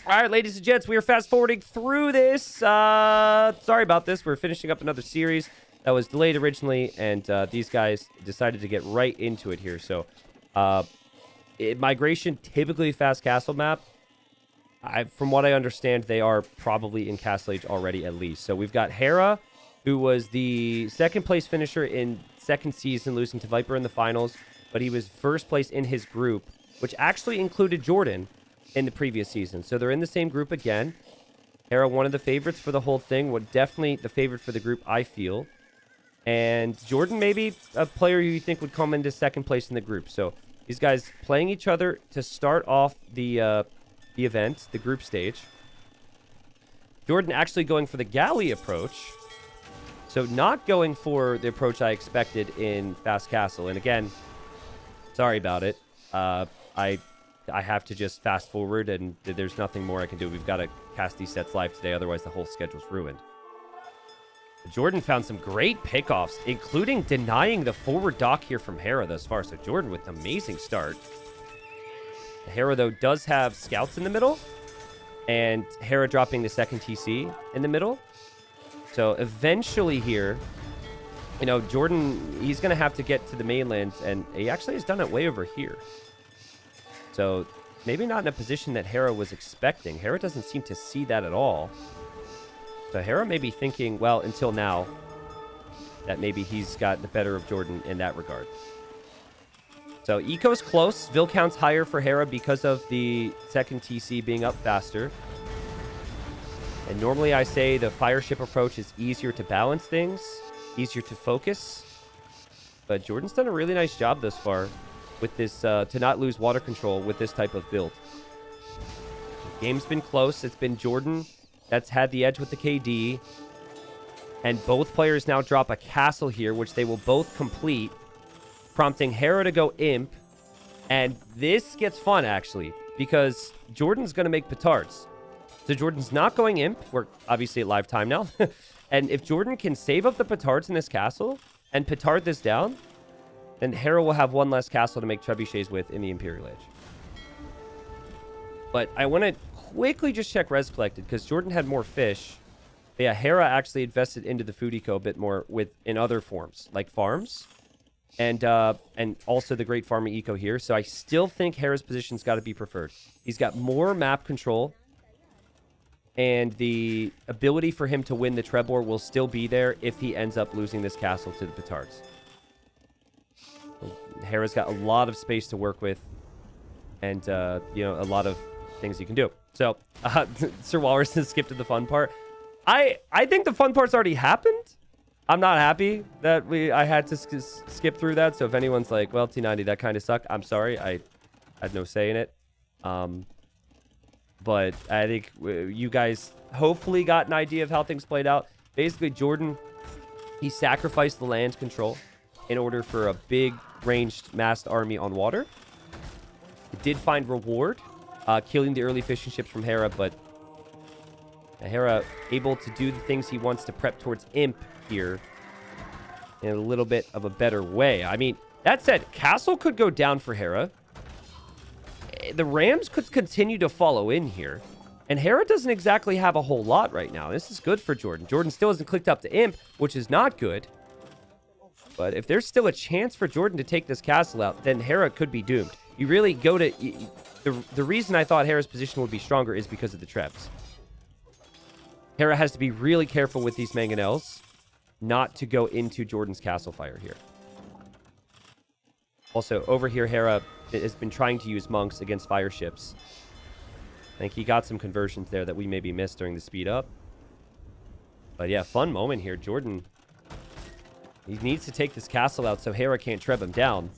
All right, ladies and gents, we are fast forwarding through this. Sorry about this. We're finishing up another series that was delayed originally, and these guys decided to get right into it here. So, migration, typically fast castle map. From what I understand, they are probably in Castle Age already at least. So we've got Hera, who was the second place finisher in second season, losing to Viper in the finals, but he was first place in his group, which actually included JorDan in the previous season. So they're in the same group again. Hera, one of the favorites for the whole thing. Definitely the favorite for the group, I feel. And JorDan, maybe a player you think would come into second place in the group. So these guys playing each other to start off the event, the group stage. JorDan actually going for the galley approach. So not going for the approach I expected in Fast Castle. And again, sorry about it. I have to just fast forward, and there's nothing more I can do. We've got to cast these sets live today, otherwise the whole schedule's ruined. JorDan found some great pickoffs, including denying the forward dock here from Hera thus far. So JorDan with an amazing start. Hera, though, does have scouts in the middle, and Hera dropping the second TC in the middle. So eventually here, you know, JorDan, he's going to have to get to the mainland, and he actually has done it way over here. So maybe not in a position that Hera was expecting. Hera doesn't seem to see that at all. So Hera may be thinking, well, until now, that maybe he's got the better of JorDan in that regard. So eco's close. Vil count's higher for Hera because of the second TC being up faster. And normally I say the fire ship approach is easier to balance things, easier to focus. But JorDan's done a really nice job thus far with this, to not lose water control with this type of build. The game's been close. It's been JorDan that's had the edge with the KD. And both players now drop a castle here, which they will both complete, prompting Hera to go imp. And this gets fun, actually, because JorDan's going to make petards. So JorDan's not going imp. We're obviously at live time now. And if JorDan can save up the petards in this castle and petard this down, then Hera will have one less castle to make trebuchets with in the Imperial Age. But I want to quickly just check res collected, because JorDan had more fish. But yeah, Hera actually invested into the food eco a bit more in other forms, like farms. And also the great farming eco here. So I still think Hera's position's got to be preferred. He's got more map control, and the ability for him to win the Trebor will still be there if he ends up losing this castle to the petards. Hera's got a lot of space to work with, and you know, a lot of things you can do. So Sir Walrus has skipped to the fun part. I think the fun part's already happened. I'm not happy that I had to skip through that. So if anyone's like, well, T90, that kind of sucked, I'm sorry. I had no say in it. But I think you guys hopefully got an idea of how things played out. Basically, JorDan, he sacrificed the land control in order for a big ranged massed army on water. It did find reward, killing the early fishing ships from Hera, but Hera able to do the things he wants to prep towards imp here in a little bit of a better way. I mean, that said, castle could go down for Hera. The Rams could continue to follow in here. And Hera doesn't exactly have a whole lot right now. This is good for JorDan. JorDan still hasn't clicked up to imp, which is not good. But if there's still a chance for JorDan to take this castle out, then Hera could be doomed. You really go to... The reason I thought Hera's position would be stronger is because of the Trebs. Hera has to be really careful with these mangonels not to go into JorDan's castle fire here. Also, over here, Hera has been trying to use monks against fire ships. I think he got some conversions there that we maybe missed during the speed up. But yeah, fun moment here. JorDan, he needs to take this castle out so Hera can't treb him down.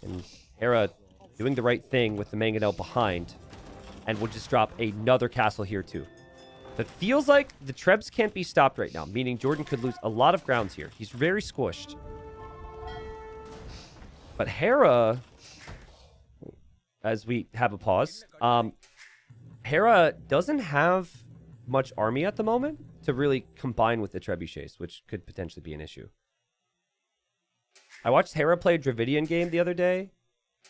And Hera doing the right thing with the mangonel behind. And we'll just drop another castle here too. But it feels like the Trebs can't be stopped right now, meaning JorDan could lose a lot of grounds here. He's very squished. But Hera, as we have a pause, Hera doesn't have much army at the moment to really combine with the trebuchets, which could potentially be an issue. I watched Hera play a Dravidian game the other day,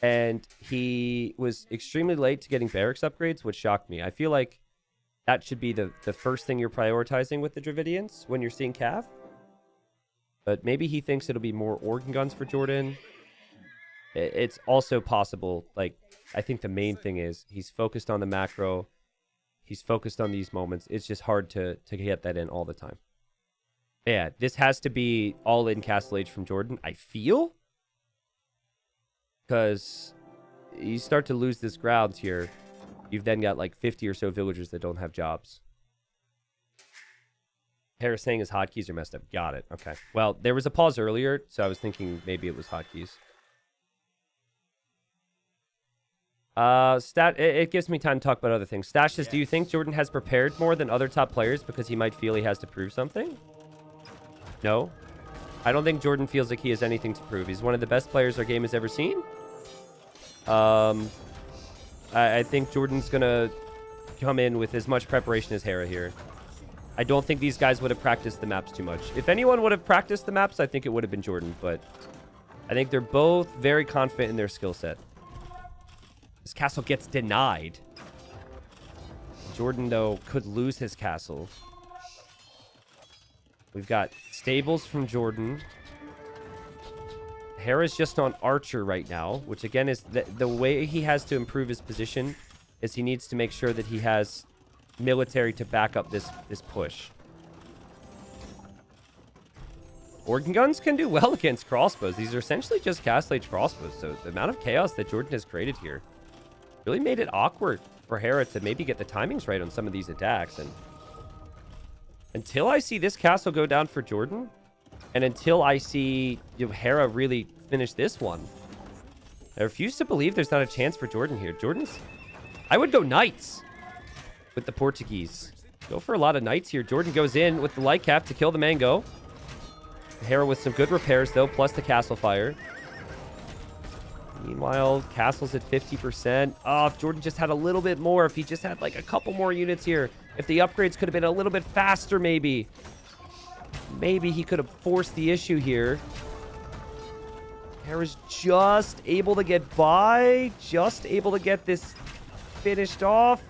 And he was extremely late to getting barracks upgrades, which shocked me. I feel like that should be the first thing you're prioritizing with the Dravidians when you're seeing Cav. But maybe he thinks it'll be more organ guns for JorDan. It's also possible. Like, I think the main thing is he's focused on the macro. He's focused on these moments. It's just hard to get that in all the time. Yeah, this has to be all in Castle Age from JorDan, I feel. Because you start to lose this ground here. You've then got like 50 or so villagers that don't have jobs. Hera saying his hotkeys are messed up. Got it. Okay. Well, there was a pause earlier, so I was thinking maybe it was hotkeys. It gives me time to talk about other things. Stash says, do you think JorDan has prepared more than other top players because he might feel he has to prove something? No. I don't think JorDan feels like he has anything to prove. He's one of the best players our game has ever seen. I think JorDan's going to come in with as much preparation as Hera here. I don't think these guys would have practiced the maps too much. If anyone would have practiced the maps, I think it would have been JorDan, but I think they're both very confident in their skill set. This castle gets denied. JorDan, though, could lose his castle. We've got stables from JorDan. Hera's just on Archer right now, which again is the way he has to improve his position is he needs to make sure that he has military to back up this push. Organ guns can do well against crossbows. These are essentially just Castle Age crossbows, so the amount of chaos that JorDan has created here really made it awkward for Hera to maybe get the timings right on some of these attacks. And until I see this castle go down for JorDan, and until I see Hera really finish this one, I refuse to believe there's not a chance for JorDan here. I would go knights with the Portuguese. Go for a lot of knights here. JorDan goes in with the light cap to kill the mango. Hera with some good repairs, though, plus the castle fire. Meanwhile, castle's at 50%. Oh, if JorDan just had a little bit more, if he just had like a couple more units here, if the upgrades could have been a little bit faster, maybe he could have forced the issue here. Hera's just able to get by, just able to get this finished off.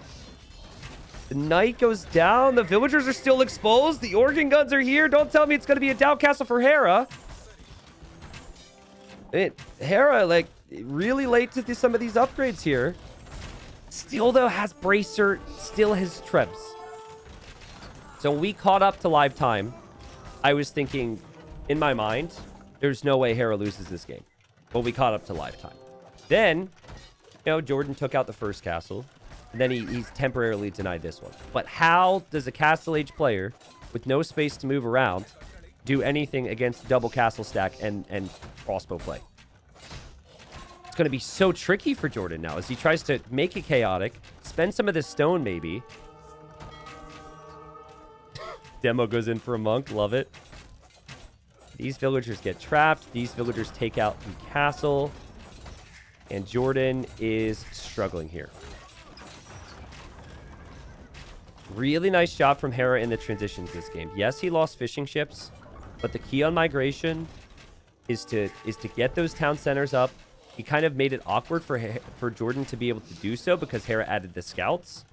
The knight goes down. The villagers are still exposed. The organ guns are here. Don't tell me it's going to be a down castle for Hera. Hera, like, really late to some of these upgrades here. Still, though, has Bracer, still has Trebs. So when we caught up to live time, I was thinking, in my mind, there's no way Hera loses this game. But we caught up to live time. Then, JorDan took out the first castle. And then he's temporarily denied this one. But how does a Castle Age player with no space to move around do anything against double castle stack and crossbow play? It's going to be so tricky for JorDan now as he tries to make it chaotic, spend some of this stone maybe. Demo goes in for a monk. Love it. These villagers get trapped. These villagers take out the castle. And JorDan is struggling here. Really nice job from Hera in the transitions this game. Yes, he lost fishing ships, but the key on migration is to get those town centers up. He kind of made it awkward for JorDan to be able to do so because Hera added the scouts.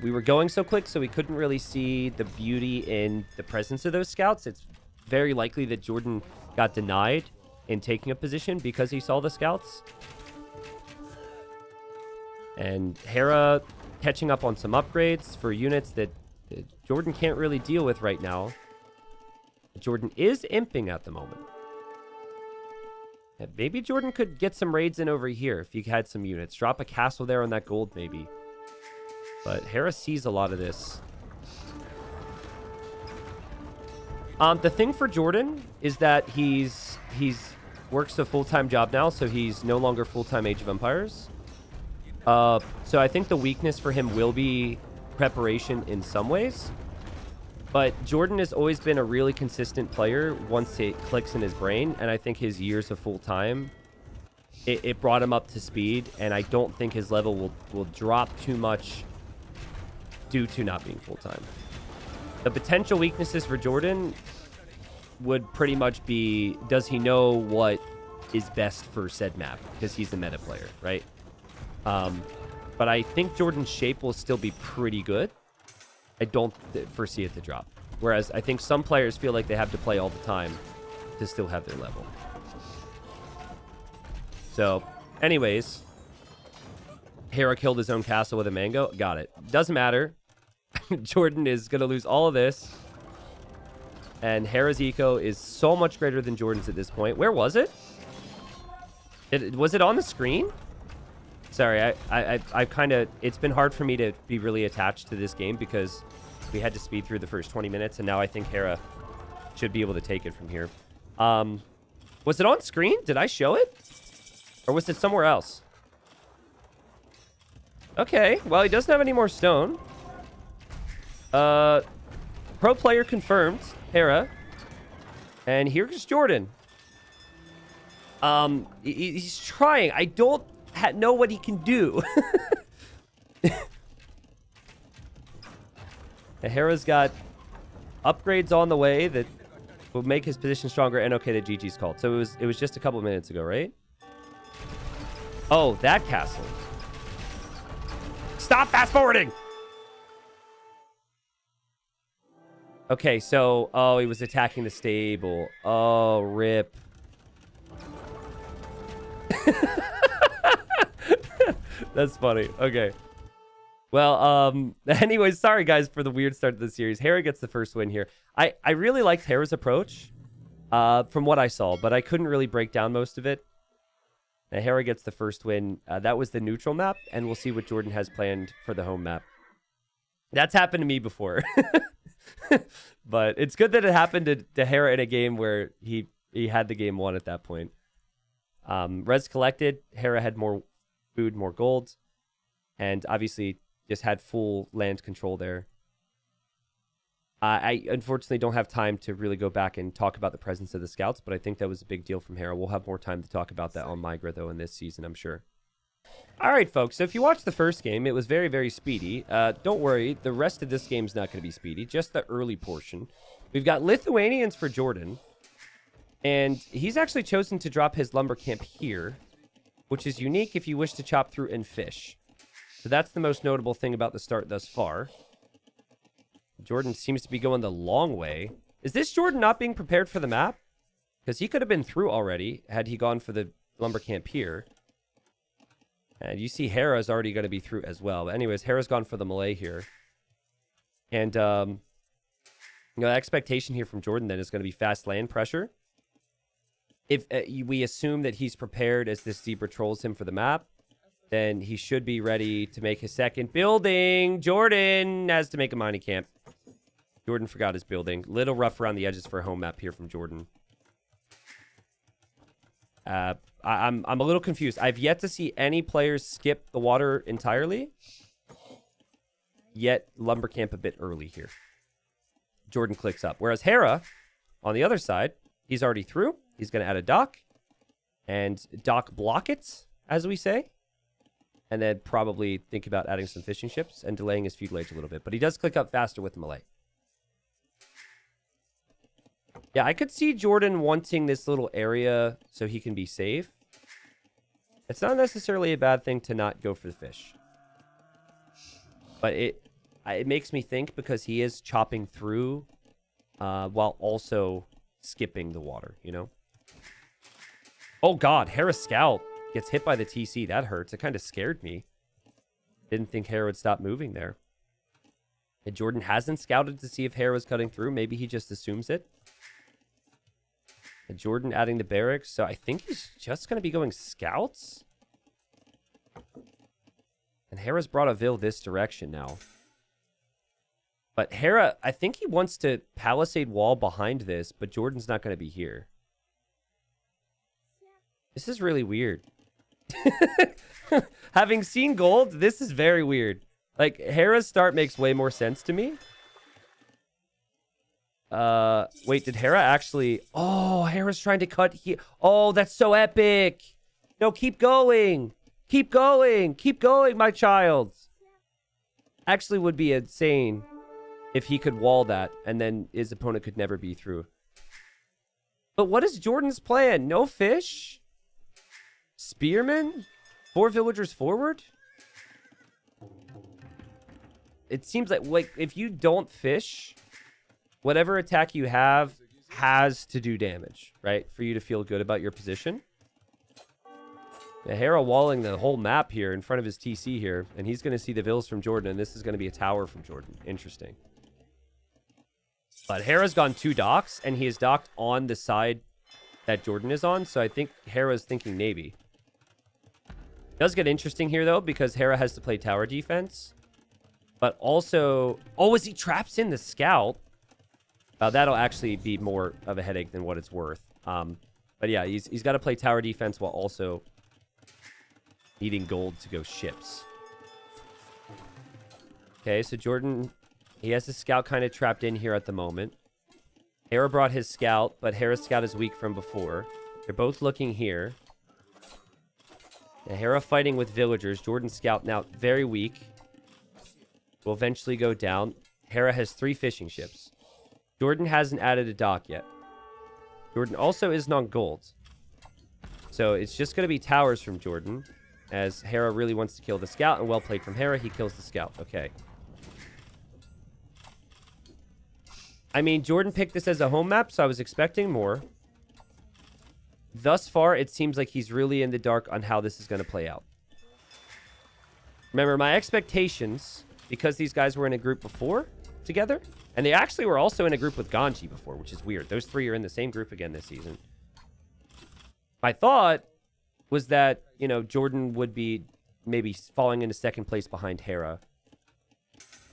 We were going so quick, so we couldn't really see the beauty in the presence of those scouts. It's very likely that JorDan got denied in taking a position because he saw the scouts. And Hera catching up on some upgrades for units that JorDan can't really deal with right now. JorDan is imping at the moment. And maybe JorDan could get some raids in over here if he had some units. Drop a castle there on that gold, maybe. But Hera sees a lot of this. The thing for JorDan is that he's works a full-time job now, so he's no longer full-time Age of Empires. So I think the weakness for him will be preparation in some ways. But JorDan has always been a really consistent player once it clicks in his brain. And I think his years of full-time, it brought him up to speed. And I don't think his level will drop too much due to not being full-time. The potential weaknesses for JorDan would pretty much be, does he know what is best for said map because he's the meta player, right? But I think JorDan's shape will still be pretty good. I don't foresee it to drop. Whereas I think some players feel like they have to play all the time to still have their level. So, anyways, Hera killed his own castle with a mango. Got it. Doesn't matter. JorDan is going to lose all of this. And Hera's eco is so much greater than JorDan's at this point. Where was it? Was it on the screen? Sorry, I kind of... It's been hard for me to be really attached to this game because we had to speed through the first 20 minutes, and now I think Hera should be able to take it from here. Was it on screen? Did I show it? Or was it somewhere else? Okay, well, he doesn't have any more stone. Pro player confirmed, Hera. And here's JorDan. He's trying. I don't know what he can do. Hera's got upgrades on the way that will make his position stronger. And okay, the GG's called. So it was just a couple minutes ago, right? Oh, that castle. Stop fast forwarding. Okay, so oh, he was attacking the stable. Oh, rip. That's funny. Okay. Well, anyways, sorry guys for the weird start to the series. Hera gets the first win here. I really liked Hera's approach from what I saw, but I couldn't really break down most of it. Now, Hera gets the first win. That was the neutral map, and we'll see what JorDan has planned for the home map. That's happened to me before. But it's good that it happened to Hera in a game where he had the game won at that point. Res collected. Hera had more food, more gold, and obviously just had full land control there. I unfortunately don't have time to really go back and talk about the presence of the scouts, but I think that was a big deal from Hera. We'll have more time to talk about that on Migra, though, in this season, I'm sure. All right, folks, so if you watched the first game, it was very, very speedy. Don't worry, the rest of this game's not going to be speedy, just the early portion. We've got Lithuanians for JorDan, and he's actually chosen to drop his lumber camp here, which is unique if you wish to chop through and fish. So that's the most notable thing about the start thus far. JorDan seems to be going the long way. Is this JorDan not being prepared for the map? Because he could have been through already had he gone for the lumber camp here. And you see Hera's already going to be through as well. But anyways, Hera's gone for the melee here. And, you know, the expectation here from JorDan then is going to be fast land pressure. If we assume that he's prepared as this zebra trolls him for the map, then he should be ready to make his second building. JorDan has to make a mining camp. JorDan forgot his building. Little rough around the edges for a home map here from JorDan. I'm a little confused. I've yet to see any players skip the water entirely. Yet lumber camp a bit early here. JorDan clicks up. Whereas Hera, on the other side, he's already through. He's going to add a dock. And dock block it, as we say. And then probably think about adding some fishing ships and delaying his feud age a little bit. But he does click up faster with the melee. Yeah, I could see JorDan wanting this little area so he can be safe. It's not necessarily a bad thing to not go for the fish. But it makes me think because he is chopping through while also skipping the water, you know? Oh, God. Hera Scout gets hit by the TC. That hurts. It kind of scared me. Didn't think Hera would stop moving there. And JorDan hasn't scouted to see if Hera was cutting through. Maybe he just assumes it. And JorDan adding the barracks. So I think he's just going to be going scouts. And Hera's brought a Vil this direction now. But Hera, I think he wants to palisade wall behind this, but JorDan's not going to be here. This is really weird. Having seen gold, this is very weird. Like, Hera's start makes way more sense to me. Wait, did Hera actually... Oh, Hera's trying to cut here. Oh, that's so epic. No, keep going. Keep going. Keep going, my child. Actually would be insane if he could wall that and then his opponent could never be through. But what is JorDan's plan? No fish? Spearman? 4 villagers forward? It seems like if you don't fish, whatever attack you have has to do damage, right? For you to feel good about your position. Hera walling the whole map here in front of his TC here, and he's going to see the vills from JorDan, and this is going to be a tower from JorDan. Interesting. But Hera's gone 2 docks, and he is docked on the side that JorDan is on, so I think Hera's thinking Navy. It does get interesting here, though, because Hera has to play tower defense. But also... Oh, as he traps in the scout. That'll actually be more of a headache than what it's worth. But yeah, he's got to play tower defense while also needing gold to go ships. Okay, so JorDan, he has his scout kind of trapped in here at the moment. Hera brought his scout, but Hera's scout is weak from before. They're both looking here. Now, Hera fighting with villagers. JorDan's scout now very weak. Will eventually go down. Hera has 3 fishing ships. JorDan hasn't added a dock yet. JorDan also isn't on gold. So it's just going to be towers from JorDan, as Hera really wants to kill the scout, and well played from Hera. He kills the scout. Okay. I mean, JorDan picked this as a home map, so I was expecting more. Thus far, it seems like he's really in the dark on how this is going to play out. Remember, my expectations, because these guys were in a group before together, and they actually were also in a group with Ganji before, which is weird. Those 3 are in the same group again this season. My thought was that, you know, JorDan would be maybe falling into second place behind Hera.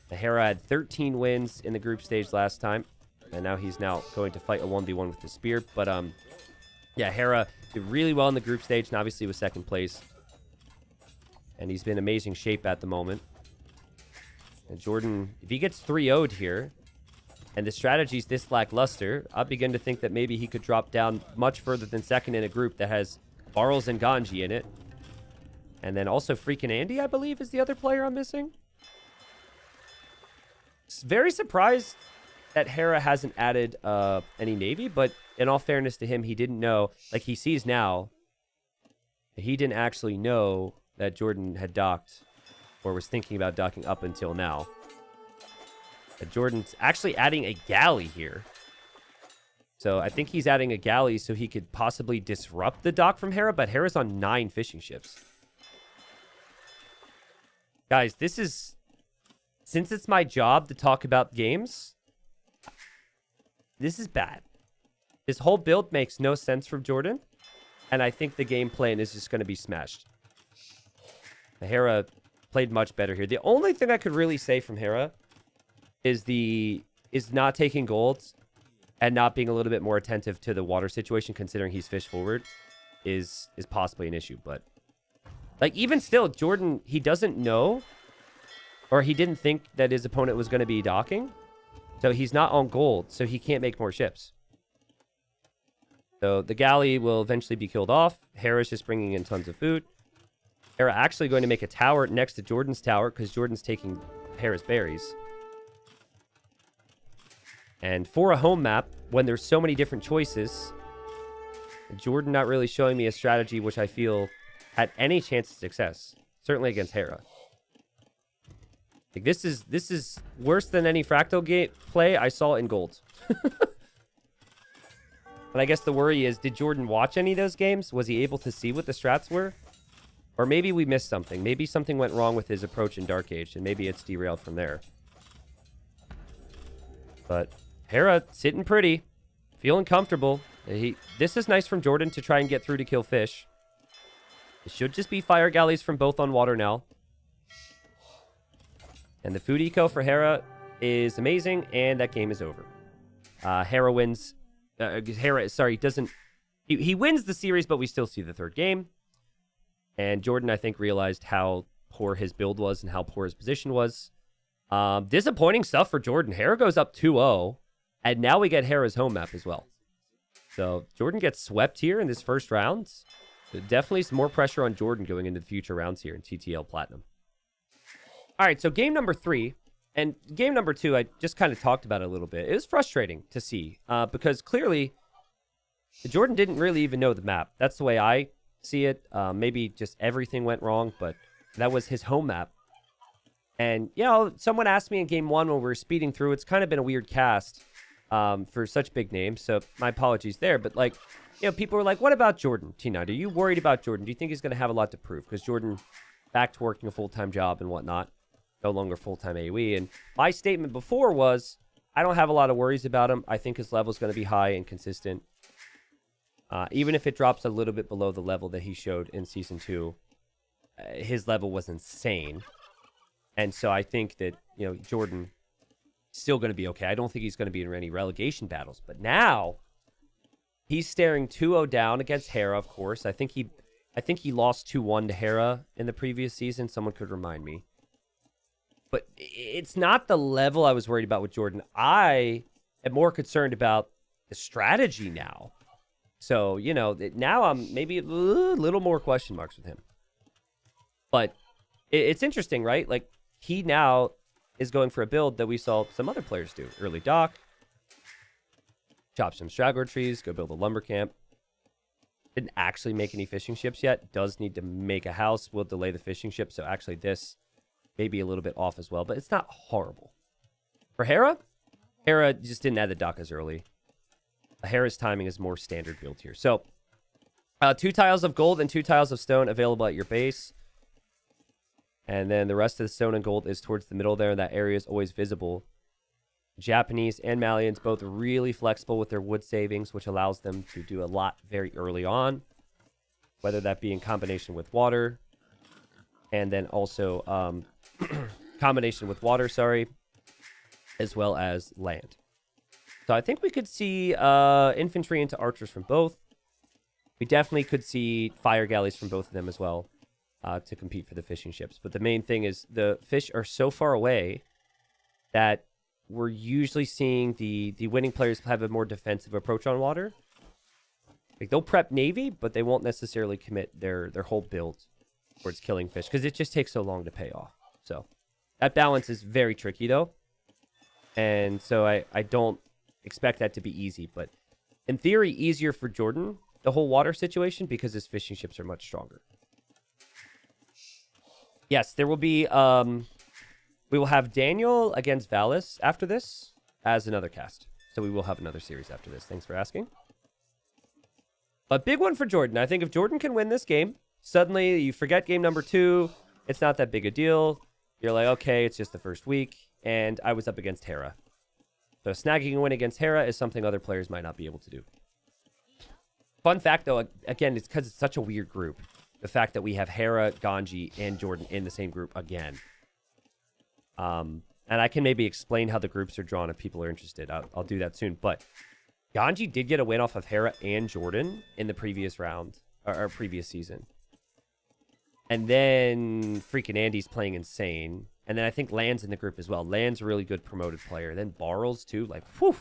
The Hera had 13 wins in the group stage last time, and now he's going to fight a 1v1 with the spear. But yeah, Hera did really well in the group stage, and obviously was second place. And he's been in amazing shape at the moment. And JorDan, if he gets 3-0'd here, and the strategy's this lackluster, I begin to think that maybe he could drop down much further than second in a group that has Barles and Ganji in it. And then also freaking Andy, I believe, is the other player I'm missing. Very surprised that Hera hasn't added any Navy, but in all fairness to him, he didn't know. Like, he sees now. He didn't actually know that JorDan had docked or was thinking about docking up until now. JorDan's actually adding a galley here. So I think he's adding a galley so he could possibly disrupt the dock from Hera, but Hera's on 9 fishing ships. Guys, this is... Since it's my job to talk about games, this is bad. This whole build makes no sense from JorDan, and I think the game plan is just going to be smashed. Hera played much better here. The only thing I could really say from Hera is not taking golds and not being a little bit more attentive to the water situation, considering he's fish forward, is possibly an issue. But like, even still, JorDan, he doesn't know, or he didn't think that his opponent was going to be docking, so he's not on gold, so he can't make more ships. So the galley will eventually be killed off. Hera's just bringing in tons of food. Hera actually going to make a tower next to JorDan's tower, because JorDan's taking Hera's berries. And for a home map, when there's so many different choices, JorDan not really showing me a strategy which I feel had any chance of success. Certainly against Hera. Like, this is worse than any Fractal game play I saw in gold. And I guess the worry is, did JorDan watch any of those games? Was he able to see what the strats were? Or maybe we missed something. Maybe something went wrong with his approach in Dark Age, and maybe it's derailed from there. But Hera sitting pretty, feeling comfortable. This is nice from JorDan to try and get through to kill fish. It should just be fire galleys from both on water now. And the food eco for Hera is amazing, and that game is over. Hera wins. He wins the series, but we still see the third game. And JorDan, I think, realized how poor his build was and how poor his position was. Disappointing stuff for JorDan. Hera goes up 2-0, and now we get Hera's home map as well. So JorDan gets swept here in this first round. So definitely some more pressure on JorDan going into the future rounds here in TTL Platinum. All right, so game number 3. And game number 2, I just kind of talked about it a little bit. It was frustrating to see because clearly JorDan didn't really even know the map. That's the way I see it. Maybe just everything went wrong, but that was his home map. And, you know, someone asked me in game 1 when we were speeding through, it's kind of been a weird cast for such big names, so my apologies there. But, like, you know, people were like, what about JorDan, T9? Are you worried about JorDan? Do you think he's going to have a lot to prove? Because JorDan back to working a full-time job and whatnot, no longer full-time AoE. And my statement before was, I don't have a lot of worries about him. I think his level is going to be high and consistent. Even if it drops a little bit below the level that he showed in Season 2, his level was insane. And so I think that, you know, JorDan is still going to be okay. I don't think he's going to be in any relegation battles. But now, he's staring 2-0 down against Hera, of course. I think he lost 2-1 to Hera in the previous season. Someone could remind me. But it's not the level I was worried about with JorDan. I am more concerned about the strategy now. So, you know, now I'm maybe a little more question marks with him. But it's interesting, right? Like, he now is going for a build that we saw some other players do. Early dock, chop some straggler trees, go build a lumber camp. Didn't actually make any fishing ships yet. Does need to make a house. Will delay the fishing ship. So actually this may be a little bit off as well, but it's not horrible. For Hera, Hera just didn't add the dock as early. Hera's timing is more standard build here. So 2 tiles of gold and 2 tiles of stone available at your base. And then the rest of the stone and gold is towards the middle there. That area is always visible. Japanese and Malians both really flexible with their wood savings, which allows them to do a lot very early on, whether that be in combination with water, and then also combination with water, as well as land. So I think we could see infantry into archers from both. We definitely could see fire galleys from both of them as well. To compete for the fishing ships. But the main thing is the fish are so far away that we're usually seeing the winning players have a more defensive approach on water. Like, they'll prep Navy, but they won't necessarily commit their whole build towards killing fish because it just takes so long to pay off. So that balance is very tricky, though. And so I don't expect that to be easy. But in theory, easier for JorDan, the whole water situation, because his fishing ships are much stronger. Yes, there will be, we will have Daniel against Valis after this as another cast. So we will have another series after this. Thanks for asking. A big one for JorDan. I think if JorDan can win this game, suddenly you forget game number 2. It's not that big a deal. You're like, okay, it's just the first week. And I was up against Hera. So snagging a win against Hera is something other players might not be able to do. Fun fact, though, again, it's because it's such a weird group. The fact that we have Hera, Ganji, and JorDan in the same group again. And I can maybe explain how the groups are drawn if people are interested. I'll do that soon. But Ganji did get a win off of Hera and JorDan in the previous round, or previous season. And then freaking Andy's playing insane. And then I think Land's in the group as well. Land's a really good promoted player. Then Barrels, too. Like, whew.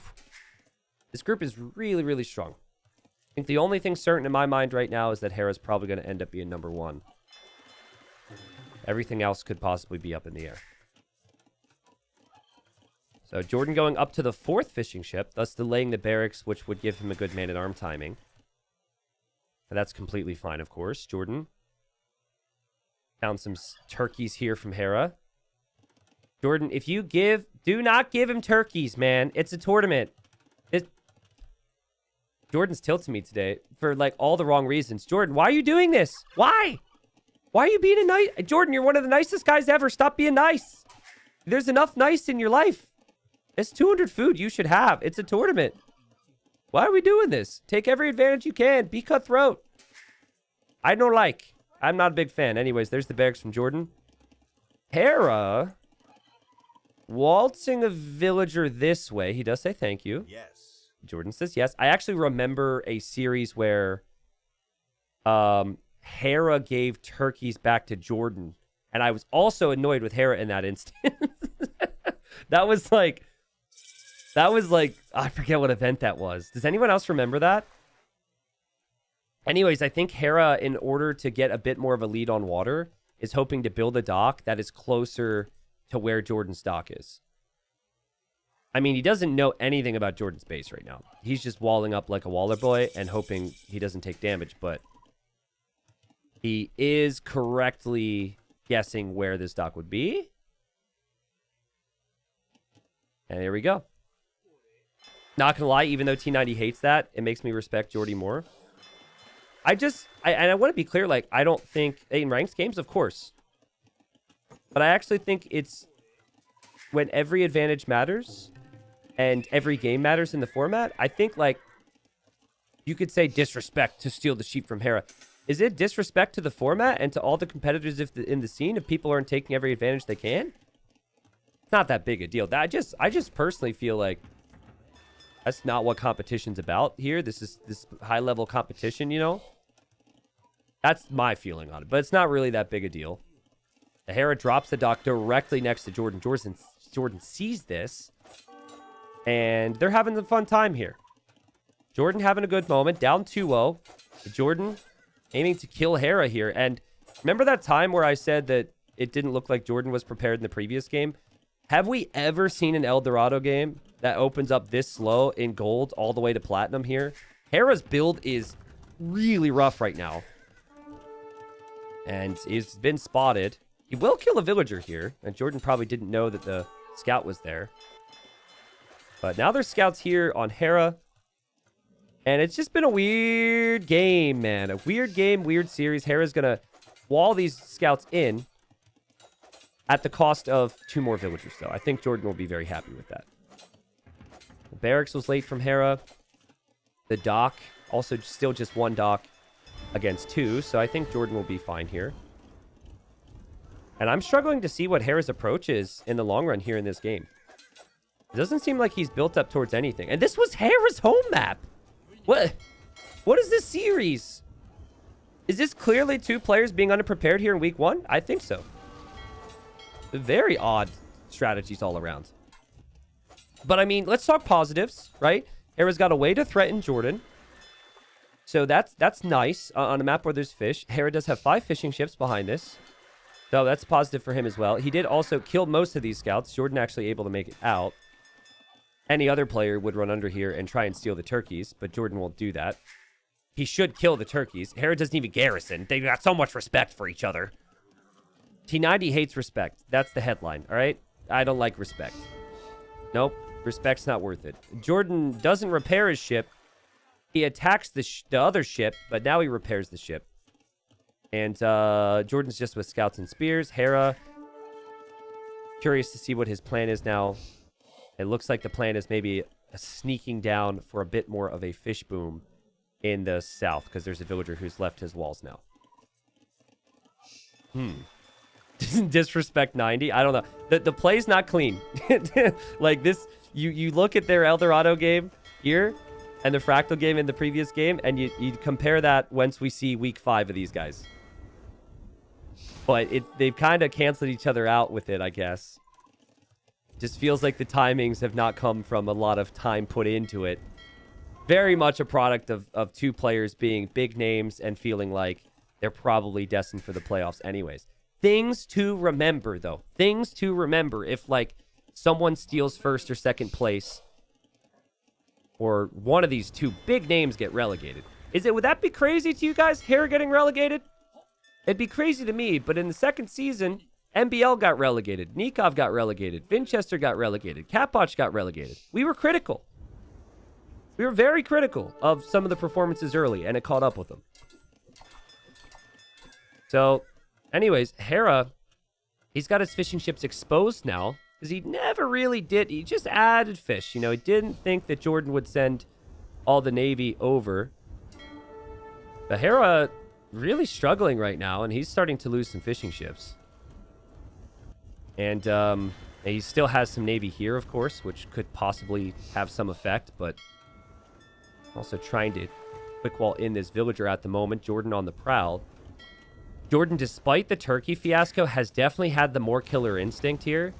This group is really, really strong. I think the only thing certain in my mind right now is that Hera's probably going to end up being number 1. Everything else could possibly be up in the air. So JorDan going up to the 4th fishing ship, thus delaying the barracks, which would give him a good man-at-arm timing. And that's completely fine, of course. JorDan. Found some turkeys here from Hera. JorDan, if you do not give him turkeys, man. It's a tournament. JorDan's tilting me today for, like, all the wrong reasons. JorDan, why are you doing this? Why? Why are you being a nice... JorDan, you're one of the nicest guys ever. Stop being nice. There's enough nice in your life. It's 200 food you should have. It's a tournament. Why are we doing this? Take every advantage you can. Be cutthroat. I don't like. I'm not a big fan. Anyways, there's the barracks from JorDan. Hera... waltzing a villager this way. He does say thank you. Yes. JorDan says yes. I actually remember a series where Hera gave turkeys back to JorDan. And I was also annoyed with Hera in that instance. That was like, I forget what event that was. Does anyone else remember that? Anyways, I think Hera, in order to get a bit more of a lead on water, is hoping to build a dock that is closer to where JorDan's dock is. I mean, he doesn't know anything about JorDan's base right now. He's just walling up like a waller boy and hoping he doesn't take damage, but He is correctly guessing where this dock would be. And there we go. Not gonna lie, even though T90 hates that, it makes me respect Jordy more. I want to be clear, like, I don't think, in ranked games, of course. But I actually think it's when every advantage matters and every game matters in the format. I think, like, you could say disrespect to steal the sheep from Hera. Is it disrespect to the format and to all the competitors in the scene if people aren't taking every advantage they can? It's not that big a deal. I just personally feel like that's not what competition's about here. This is this high-level competition, you know? That's my feeling on it. But it's not really that big a deal. The Hera drops the dock directly next to JorDan. JorDan sees this. And they're having a fun time here. JorDan having a good moment. Down 2-0. JorDan aiming to kill Hera here. And remember that time where I said that it didn't look like JorDan was prepared in the previous game? Have we ever seen an El Dorado game that opens up this slow in gold all the way to platinum here? Hera's build is really rough right now. And he's been spotted. He will kill a villager here. And JorDan probably didn't know that the scout was there. But now there's scouts here on Hera. And it's just been a weird game, man. A weird game, weird series. Hera's going to wall these scouts in at the cost of 2 more villagers, though. I think JorDan will be very happy with that. The barracks was late from Hera. The dock, also still just 1 dock against 2. So I think JorDan will be fine here. And I'm struggling to see what Hera's approach is in the long run here in this game. It doesn't seem like he's built up towards anything. And this was Hera's home map. What is this series? Is this clearly 2 players being underprepared here in week 1? I think so. Very odd strategies all around. But I mean, let's talk positives, right? Hera's got a way to threaten JorDan. So that's nice on a map where there's fish. Hera does have 5 fishing ships behind this. So that's positive for him as well. He did also kill most of these scouts. JorDan actually able to make it out. Any other player would run under here and try and steal the turkeys, but JorDan won't do that. He should kill the turkeys. Hera doesn't even garrison. They've got so much respect for each other. T90 hates respect. That's the headline, all right? I don't like respect. Nope, respect's not worth it. JorDan doesn't repair his ship. He attacks the other ship, but now he repairs the ship. And JorDan's just with scouts and spears. Hera, curious to see what his plan is now. It looks like the plan is maybe sneaking down for a bit more of a fish boom in the south, because there's a villager who's left his walls now. Disrespect 90? I don't know. The play's not clean. Like this, you look at their El Dorado game here and the Fractal game in the previous game, and you compare that once we see week 5 of these guys. But they've kind of canceled each other out with it, I guess. Just feels like the timings have not come from a lot of time put into it. Very much a product of 2 players being big names and feeling like they're probably destined for the playoffs anyways. Things to remember, though. Things to remember if, like, someone steals 1st or 2nd place or one of these 2 big names get relegated. Would that be crazy to you guys, Hera getting relegated? It'd be crazy to me, but in the 2nd season, MBL got relegated, Nikov got relegated, Vinchester got relegated, Kapach got relegated. We were critical. We were very critical of some of the performances early, and it caught up with them. So, anyways, Hera, he's got his fishing ships exposed now, because he never really did. He just added fish. You know, he didn't think that JorDan would send all the Navy over. But Hera really struggling right now, and he's starting to lose some fishing ships. And he still has some Navy here, of course, which could possibly have some effect, but also trying to quick wall in this villager at the moment. JorDan on the prowl. JorDan, despite the turkey fiasco, has definitely had the more killer instinct here.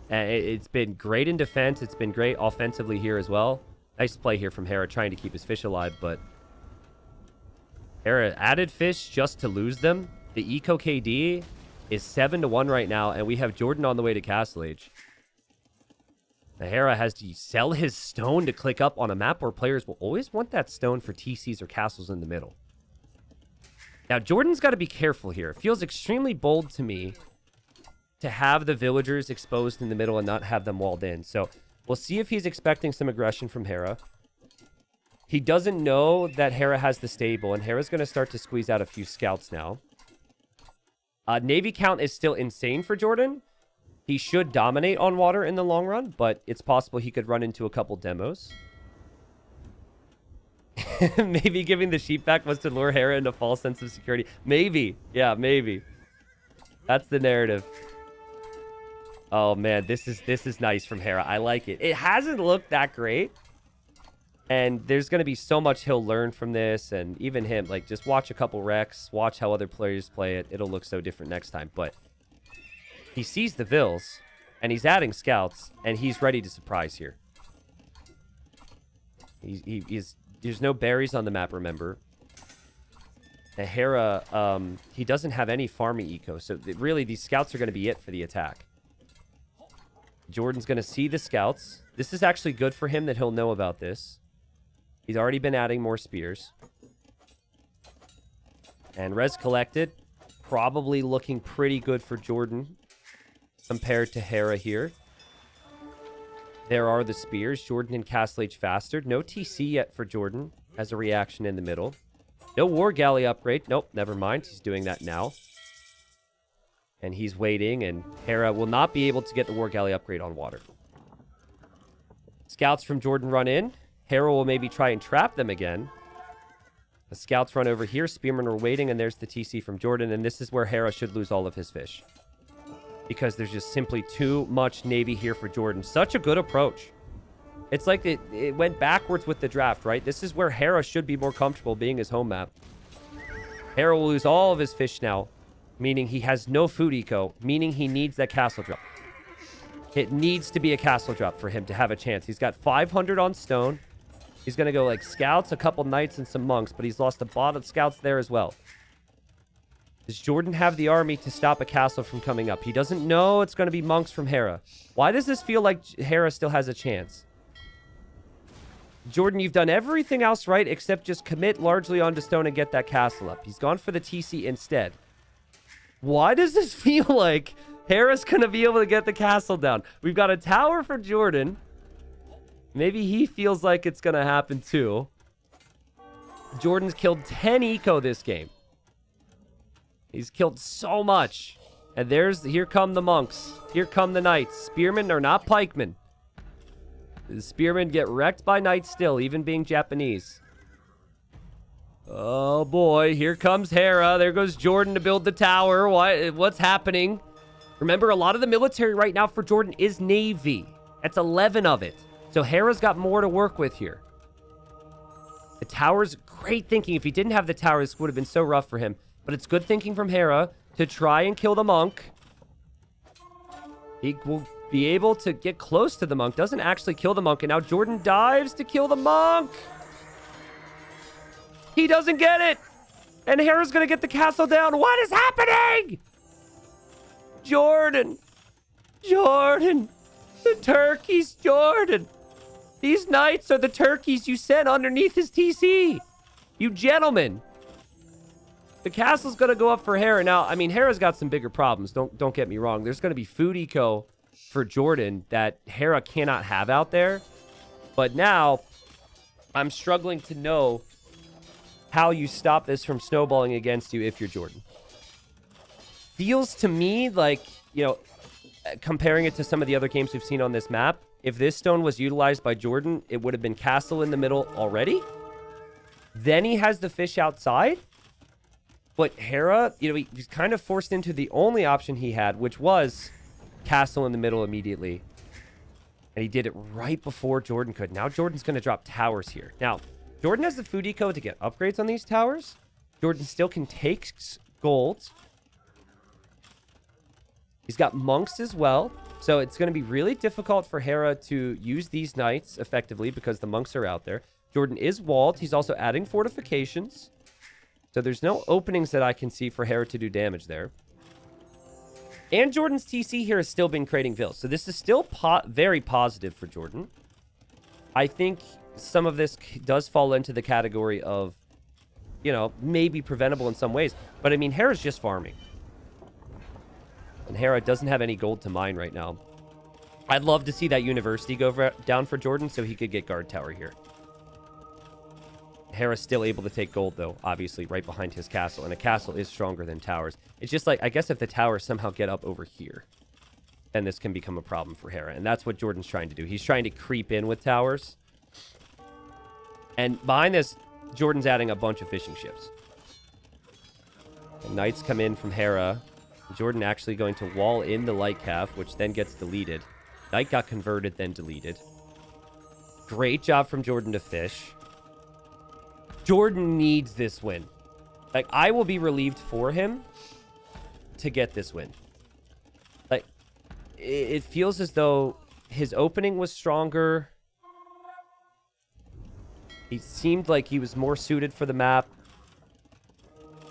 It's been great in defense. It's been great offensively here as well. Nice play here from Hera, trying to keep his fish alive, but Hera added fish just to lose them. The Eco KD is 7-1 right now, and we have JorDan on the way to Castle Age. The Hera has to sell his stone to click up on a map where players will always want that stone for TCs or castles in the middle. Now, JorDan's got to be careful here. It feels extremely bold to me to have the villagers exposed in the middle and not have them walled in. So we'll see if he's expecting some aggression from Hera. He doesn't know that Hera has the stable, and Hera's going to start to squeeze out a few scouts now. Navy count is still insane for JorDan. He should dominate on water in the long run, but it's possible he could run into a couple demos. Maybe giving the sheep back was to lure Hera into a false sense of security. Maybe. Yeah, maybe. That's the narrative. Oh, man, this is nice from Hera. I like it. It hasn't looked that great. And there's going to be so much he'll learn from this. And even him, like, just watch a couple wrecks. Watch how other players play it. It'll look so different next time. But he sees the Vills, and he's adding scouts, and he's ready to surprise here. There's no berries on the map, remember. The Hera, he doesn't have any farming eco. So really, these scouts are going to be it for the attack. JorDan's going to see the scouts. This is actually good for him that he'll know about this. He's already been adding more spears. And res collected. Probably looking pretty good for JorDan compared to Hera here. There are the spears. JorDan and Castle Age faster. No TC yet for JorDan as a reaction in the middle. No War Galley upgrade. Nope, never mind. He's doing that now. And he's waiting, and Hera will not be able to get the War Galley upgrade on water. Scouts from JorDan run in. Hera will maybe try and trap them again. The scouts run over here. Spearmen are waiting, and there's the TC from JorDan, and this is where Hera should lose all of his fish. Because there's just simply too much Navy here for JorDan. Such a good approach. It's like it went backwards with the draft, right? This is where Hera should be more comfortable being his home map. Hera will lose all of his fish now, meaning he has no food eco, meaning he needs that castle drop. It needs to be a castle drop for him to have a chance. He's got 500 on stone. He's going to go like scouts, a couple knights, and some monks, but he's lost a lot of scouts there as well. Does JorDan have the army to stop a castle from coming up? He doesn't know it's going to be monks from Hera. Why does this feel like Hera still has a chance? JorDan, you've done everything else right except just commit largely onto stone and get that castle up. He's gone for the TC instead. Why does this feel like Hera's going to be able to get the castle down? We've got a tower for JorDan. Maybe he feels like it's going to happen too. JorDan's killed 10 eco this game. He's killed so much. And here come the monks. Here come the knights. Spearmen are not pikemen. The spearmen get wrecked by knights still, even being Japanese. Oh boy, here comes Hera. There goes JorDan to build the tower. What's happening? Remember, a lot of the military right now for JorDan is Navy. That's 11 of it. So Hera's got more to work with here. The tower's great thinking. If he didn't have the tower, this would have been so rough for him. But it's good thinking from Hera to try and kill the monk. He will be able to get close to the monk. Doesn't actually kill the monk. And now JorDan dives to kill the monk. He doesn't get it. And Hera's going to get the castle down. What is happening? JorDan. The turkeys, JorDan. These knights are the turkeys you sent underneath his TC. You gentlemen. The castle's going to go up for Hera. Now, I mean, Hera's got some bigger problems. Don't get me wrong. There's going to be food eco for JorDan that Hera cannot have out there. But now, I'm struggling to know how you stop this from snowballing against you if you're JorDan. Feels to me like, you know, comparing it to some of the other games we've seen on this map, if this stone was utilized by JorDan, it would have been castle in the middle already. Then he has the fish outside. But Hera, you know, he's kind of forced into the only option he had, which was castle in the middle immediately. And he did it right before JorDan could. Now JorDan's going to drop towers here. Now, JorDan has the food eco to get upgrades on these towers. JorDan still can take gold. He's got monks as well. So it's going to be really difficult for Hera to use these knights effectively because the monks are out there. JorDan is walled. He's also adding fortifications. So there's no openings that I can see for Hera to do damage there. And JorDan's TC here has still been creating vills. So this is still very positive for JorDan. I think some of this does fall into the category of you know, maybe preventable in some ways. But, I mean, Hera's just farming. And Hera doesn't have any gold to mine right now. I'd love to see that university go down for JorDan so he could get guard tower here. Hera's still able to take gold, though, obviously, right behind his castle. And a castle is stronger than towers. It's just like, I guess if the towers somehow get up over here, then this can become a problem for Hera. And that's what JorDan's trying to do. He's trying to creep in with towers. And behind this, JorDan's adding a bunch of fishing ships. And knights come in from Hera. JorDan actually going to wall in the light calf, which then gets deleted. Knight got converted, then deleted. Great job from JorDan to fish. JorDan needs this win. Like, I will be relieved for him to get this win. Like, it feels as though his opening was stronger. He seemed like he was more suited for the map.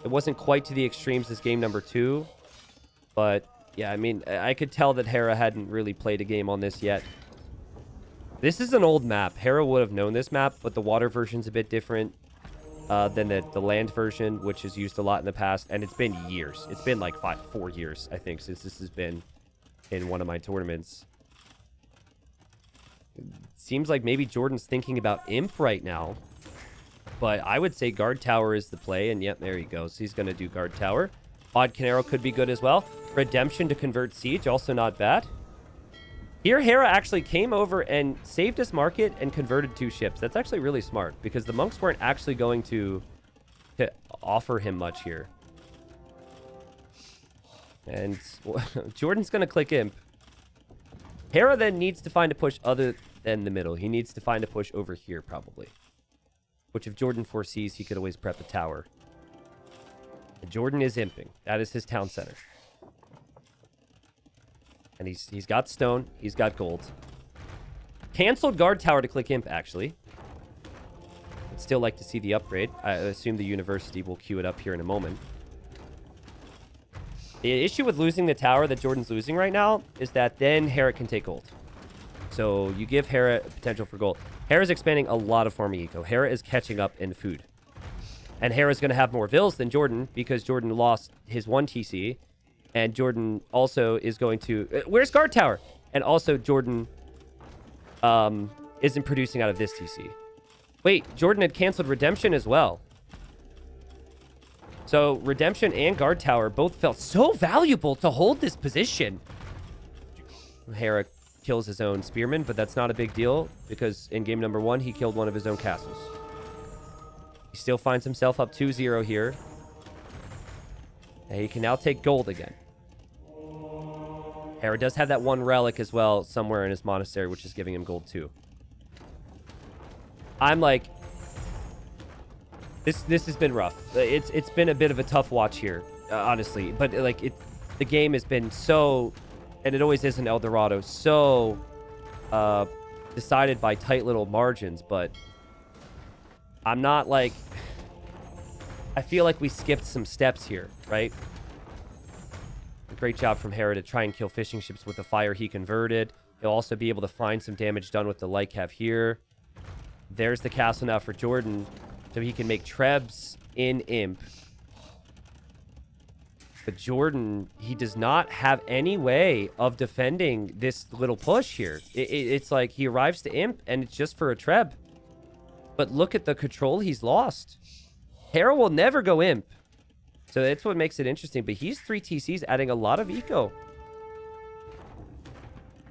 It wasn't quite to the extremes as game number 2. But, yeah, I mean, I could tell that Hera hadn't really played a game on this yet. This is an old map. Hera would have known this map, but the water version's a bit different than the land version, which is used a lot in the past. And it's been years. It's been like 4 years, I think, since this has been in one of my tournaments. It seems like maybe JorDan's thinking about Imp right now. But I would say Guard Tower is the play. And yep, there he goes. He's going to do Guard Tower. Bodkin Arrow could be good as well. Redemption to convert Siege, also not bad. Here, Hera actually came over and saved his market and converted 2 ships. That's actually really smart because the monks weren't actually going to offer him much here. And JorDan's going to click Imp. Hera then needs to find a push other than the middle. He needs to find a push over here, probably. Which, if JorDan foresees, he could always prep a tower. And JorDan is imping. That is his town center. And he's got stone. He's got gold. Canceled guard tower to click imp, actually. I'd still like to see the upgrade. I assume the university will queue it up here in a moment. The issue with losing the tower that JorDan's losing right now is that then Hera can take gold. So you give Hera potential for gold. Hera's expanding a lot of farming eco. Hera is catching up in food. And Hera's going to have more vills than JorDan because JorDan lost his 1 TC. And JorDan also is going to... where's guard tower? And also JorDan isn't producing out of this TC. Wait, JorDan had canceled redemption as well. So redemption and guard tower both felt so valuable to hold this position. Hera kills his own spearman, but that's not a big deal because in game number 1, he killed one of his own castles. He still finds himself up 2-0 here. And he can now take gold again. Hera does have that 1 relic as well somewhere in his monastery, which is giving him gold too. I'm like... This has been rough. It's been a bit of a tough watch here, honestly. But like the game has been so... And it always is in El Dorado. So decided by tight little margins. But I'm not like... I feel like we skipped some steps here, right? Great job from Hera to try and kill fishing ships with the fire he converted. He'll also be able to find some damage done with the light cav here. There's the castle now for JorDan, so he can make trebs in Imp. But JorDan, he does not have any way of defending this little push here. It's like he arrives to Imp, and it's just for a treb. But look at the control he's lost. Hera will never go Imp. So that's what makes it interesting. But he's 3 TCs, adding a lot of eco.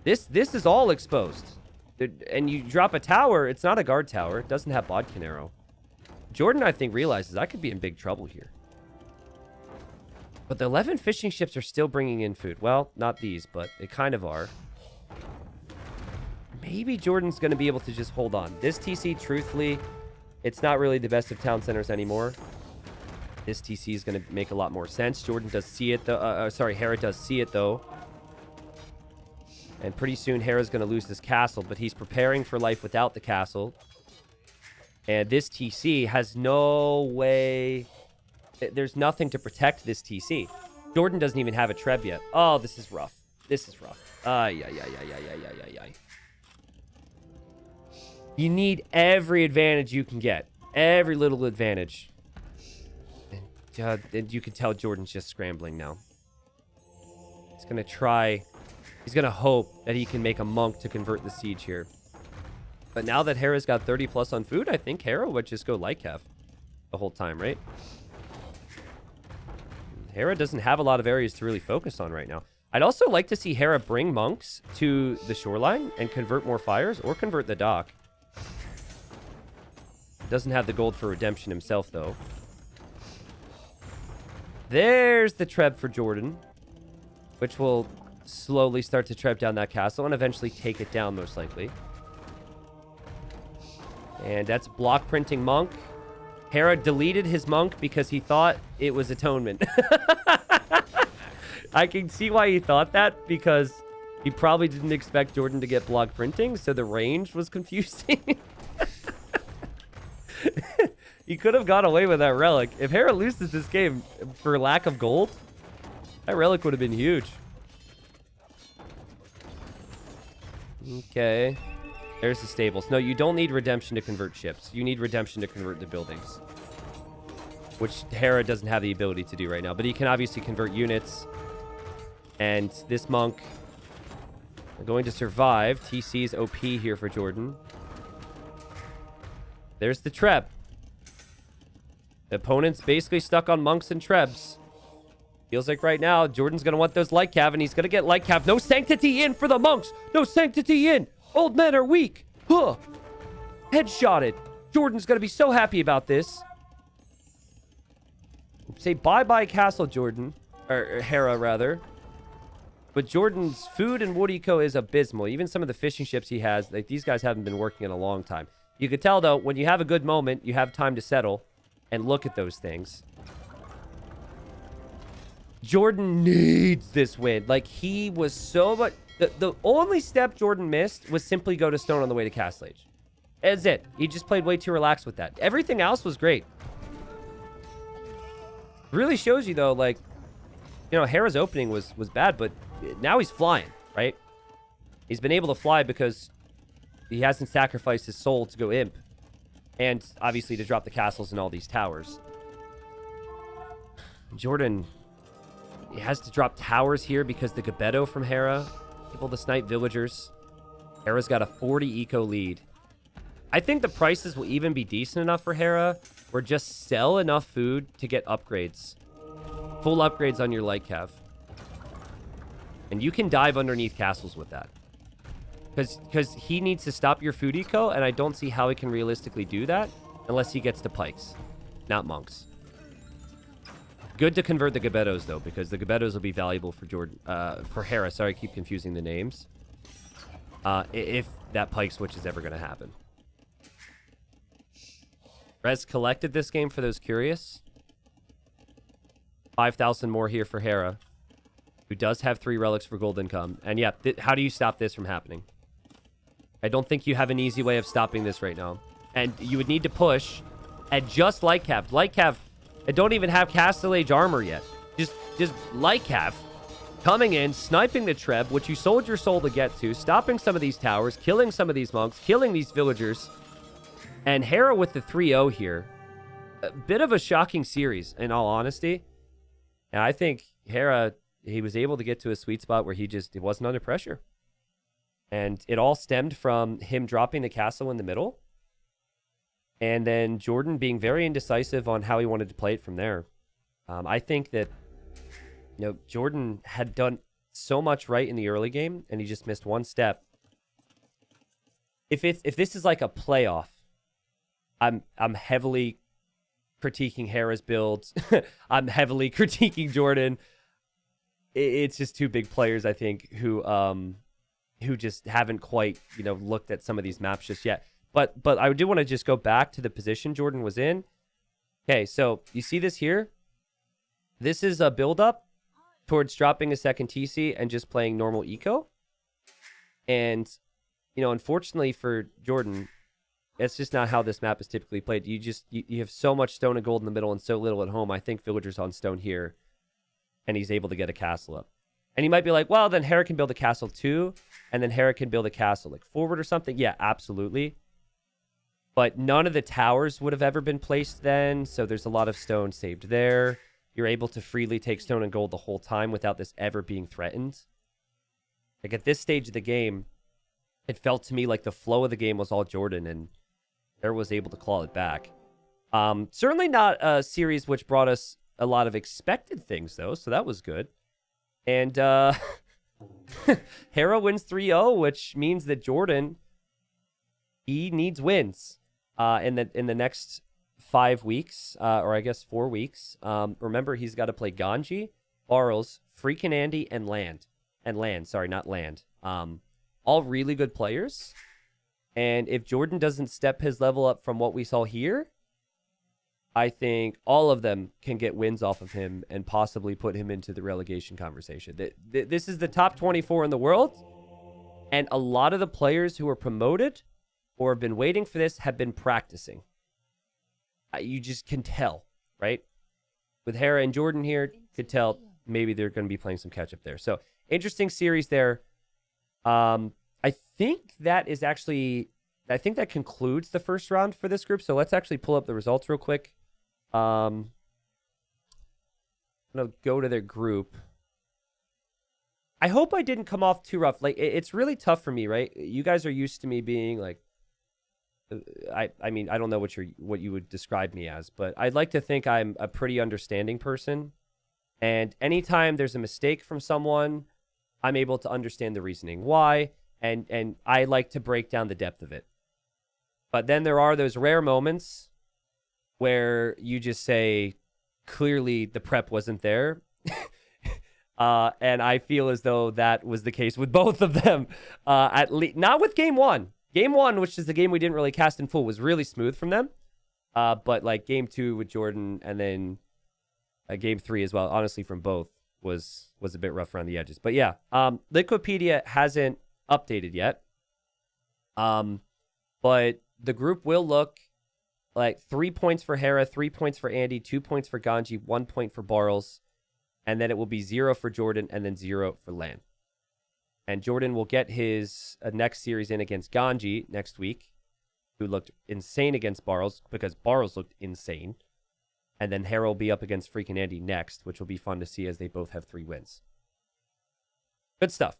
This is all exposed. And you drop a tower, it's not a guard tower. It doesn't have Bodkin Arrow. JorDan, I think, realizes I could be in big trouble here. But the 11 fishing ships are still bringing in food. Well, not these, but they kind of are. Maybe JorDan's going to be able to just hold on. This TC, truthfully, it's not really the best of town centers anymore. This TC is going to make a lot more sense. JorDan does see it, though. Sorry, Hera does see it, though. And pretty soon, Hera's going to lose this castle, but he's preparing for life without the castle. And this TC has no way... There's nothing to protect this TC. JorDan doesn't even have a treb yet. Oh, this is rough. This is rough. Yeah. You need every advantage you can get. Every little advantage. And you can tell JorDan's just scrambling now. He's going to try. He's going to hope that he can make a monk to convert the siege here. But now that Hera's got 30 plus on food, I think Hera would just go light cav the whole time, right? Hera doesn't have a lot of areas to really focus on right now. I'd also like to see Hera bring monks to the shoreline and convert more fires or convert the dock. Doesn't have the gold for redemption himself, though. There's the Treb for JorDan, which will slowly start to Treb down that castle and eventually take it down, most likely. And that's block printing monk. Hera deleted his monk because he thought it was atonement. I can see why he thought that, because he probably didn't expect JorDan to get block printing, so the range was confusing. He could have got away with that relic. If Hera loses this game for lack of gold, that relic would have been huge. Okay. There's the stables. No, you don't need redemption to convert ships. You need redemption to convert the buildings, which Hera doesn't have the ability to do right now. But he can obviously convert units. And this monk are going to survive. TC's OP here for JorDan. There's the Treb. The opponent's basically stuck on monks and Trebs. Feels like right now, JorDan's going to want those light cav, and he's going to get light cav. No sanctity in for the monks. No sanctity in. Old men are weak. Huh. Headshotted. JorDan's going to be so happy about this. Say bye-bye castle, JorDan. Or Hera, rather. But JorDan's food and wood eco is abysmal. Even some of the fishing ships he has, like, these guys haven't been working in a long time. You could tell, though, when you have a good moment, you have time to settle and look at those things. JorDan needs this win. Like, he was so much... The only step JorDan missed was simply go to stone on the way to Castle Age. That's it. He just played way too relaxed with that. Everything else was great. Really shows you, though, like, you know, Hera's opening was bad, but now he's flying, right? He's been able to fly because he hasn't sacrificed his soul to go imp. And, obviously, to drop the castles and all these towers. JorDan... He has to drop towers here because the Gebetto from Hera, able to snipe villagers. Hera's got a 40 eco lead. I think the prices will even be decent enough for Hera, or just sell enough food to get upgrades. Full upgrades on your light cav. And you can dive underneath castles with that. Because he needs to stop your food eco, and I don't see how he can realistically do that unless he gets to pikes, not monks. Good to convert the Gebettos, though, because the Gebettos will be valuable for for Hera. Sorry, I keep confusing the names. If that pike switch is ever going to happen. Rez collected this game for those curious. 5,000 more here for Hera, who does have 3 relics for gold income. And yeah, how do you stop this from happening? I don't think you have an easy way of stopping this right now. And you would need to push at just light cav. Light cav. I don't even have Castle Age armor yet. Just light cav. Coming in, sniping the Treb, which you sold your soul to get to, stopping some of these towers, killing some of these monks, killing these villagers. And Hera with the 3-0 here. A bit of a shocking series, in all honesty. And I think Hera, he was able to get to a sweet spot where he wasn't under pressure. And it all stemmed from him dropping the castle in the middle. And then JorDan being very indecisive on how he wanted to play it from there. I think that, you know, JorDan had done so much right in the early game, and he just missed one step. If this is like a playoff, I'm heavily critiquing Hera's builds. I'm heavily critiquing JorDan. It's just two big players, I think, who just haven't quite, you know, looked at some of these maps just yet. But I do want to just go back to the position JorDan was in. Okay, so you see this here? This is a build-up towards dropping a second TC and just playing normal eco. And, you know, unfortunately for JorDan, that's just not how this map is typically played. You have so much stone and gold in the middle and so little at home. I think villagers on stone here, and he's able to get a castle up. And you might be like, well, then Hera can build a castle too, and then Hera can build a castle like forward or something. Yeah, absolutely. But none of the towers would have ever been placed then, so there's a lot of stone saved there. you're able to freely take stone and gold the whole time without this ever being threatened. Like at this stage of the game, it felt to me like the flow of the game was all JorDan, and Hera was able to claw it back. Certainly not a series which brought us a lot of expected things, though, so that was good. And Hera wins 3-0, which means that JorDan, he needs wins in the next 5 weeks, or I guess 4 weeks. Remember, he's got to play Ganji, Barles, Freakin' Andy, and Land. Sorry, not Land. All really good players. And if JorDan doesn't step his level up from what we saw here, I think all of them can get wins off of him and possibly put him into the relegation conversation. This is the top 24 in the world, and a lot of the players who are promoted or have been waiting for this have been practicing. You just can tell, right? With Hera and JorDan here, could tell maybe they're going to be playing some catch-up there. So, interesting series there. I think that concludes the first round for this group. So let's actually pull up the results real quick. I'm going to go to their group. I hope I didn't come off too rough. Like, it's really tough for me, right? You guys are used to me being like, I mean, I don't know what you would describe me as, but I'd like to think I'm a pretty understanding person. And anytime there's a mistake from someone, I'm able to understand the reasoning why, and I like to break down the depth of it. But then there are those rare moments where you just say, clearly the prep wasn't there. And I feel as though that was the case with both of them. At least not with game one. Game one, which is the game we didn't really cast in full, was really smooth from them. But like game two with JorDan, and then game three as well, honestly, from both was a bit rough around the edges. But yeah, Liquipedia hasn't updated yet. But the group will look like 3 points for Hera, 3 points for Andy, 2 points for Ganji, 1 point for Barles, and then it will be 0 for JorDan, and then 0 for Lan. And JorDan will get his next series in against Ganji next week, who looked insane against Barles because Barles looked insane. And then Hera will be up against freaking Andy next, which will be fun to see as they both have 3 wins. Good stuff.